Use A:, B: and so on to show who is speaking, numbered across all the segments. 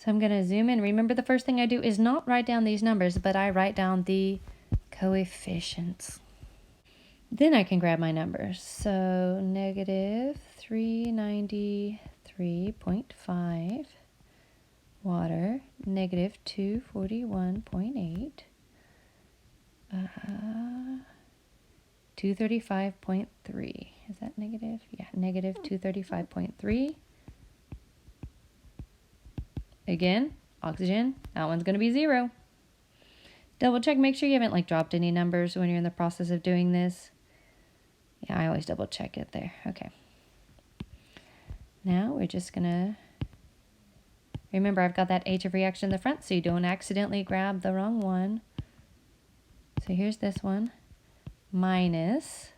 A: So I'm going to zoom in. Remember, the first thing I do is not write down these numbers, but I write down the coefficients. Then I can grab my numbers. So negative 393.5, water, negative 241.8, 235.3. Is that negative? Yeah, negative 235.3. Again, oxygen, that one's going to be 0. Double check, make sure you haven't like dropped any numbers when you're in the process of doing this. Yeah, I always double check it there. Okay. Now we're just going to, remember I've got that H of reaction in the front so you don't accidentally grab the wrong one. So here's this one, minus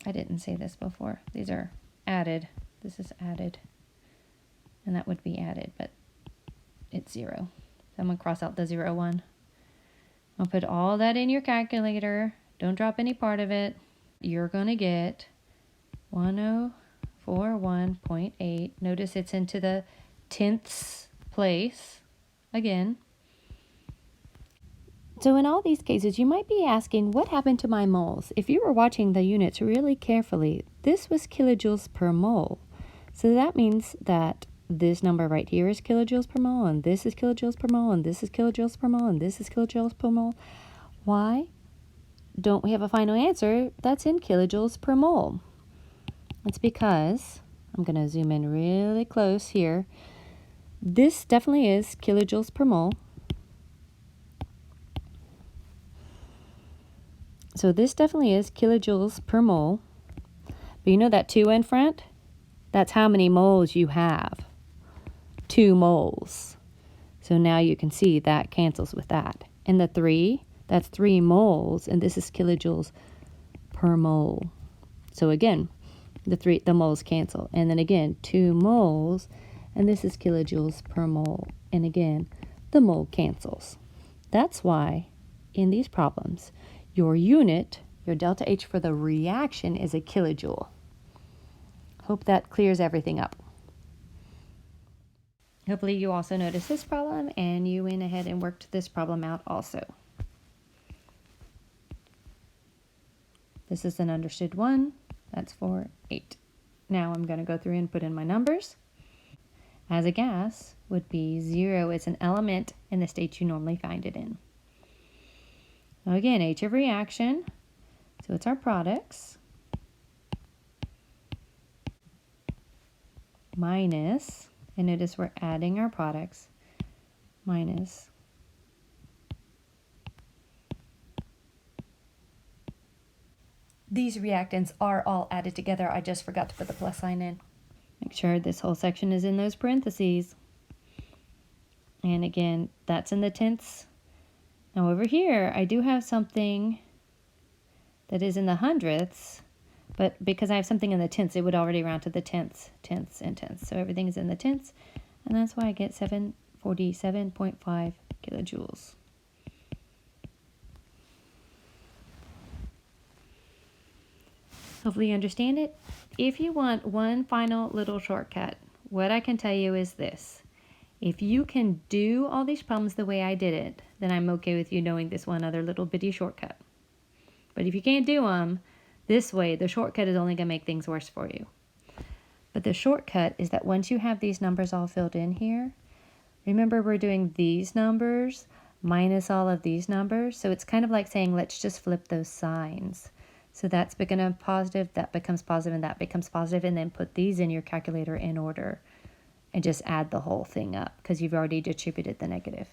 A: I didn't say this before. These are added. This is added. And that would be added, but it's 0. So I'm going to cross out the 0, 1. I'll put all that in your calculator. Don't drop any part of it. You're going to get 1041.8. Notice it's into the tenths place again. So in all these cases, you might be asking, what happened to my moles? If you were watching the units really carefully, this was kilojoules per mole. So that means that this number right here is kilojoules per mole, and this is kilojoules per mole, and this is kilojoules per mole, and this is kilojoules per mole. Why don't we have a final answer that's in kilojoules per mole? It's because, I'm going to zoom in really close here, this definitely is kilojoules per mole. So this definitely is kilojoules per mole. But you know that 2 in front? That's how many moles you have. 2 moles. So now you can see that cancels with that. And the 3, that's 3 moles, and this is kilojoules per mole. So again, the moles cancel. And then again, 2 moles, and this is kilojoules per mole. And again, the mole cancels. That's why in these problems, your unit, your delta H for the reaction, is a kilojoule. Hope that clears everything up. Hopefully you also noticed this problem and you went ahead and worked this problem out also. This is an understood one. That's for 8. Now I'm going to go through and put in my numbers. As a gas would be 0. It's an element in the state you normally find it in. Now again, H of reaction, so it's our products, minus, and notice we're adding our products, minus these reactants are all added together. I just forgot to put the plus sign in. Make sure this whole section is in those parentheses. And again, that's in the tenths. Now over here, I do have something that is in the hundredths, but because I have something in the tenths, it would already round to the tenths, and tenths. So everything is in the tenths, and that's why I get 747.5 kilojoules. Hopefully you understand it. If you want one final little shortcut, what I can tell you is this. If you can do all these problems the way I did it, then I'm okay with you knowing this one other little bitty shortcut. But if you can't do them this way, the shortcut is only going to make things worse for you. But the shortcut is that once you have these numbers all filled in here, remember we're doing these numbers minus all of these numbers. So it's kind of like saying, let's just flip those signs. So that's becoming positive, that becomes positive, and that becomes positive, and then put these in your calculator in order. And just add the whole thing up because you've already distributed the negative.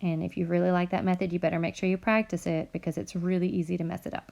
A: And if you really like that method, you better make sure you practice it because it's really easy to mess it up.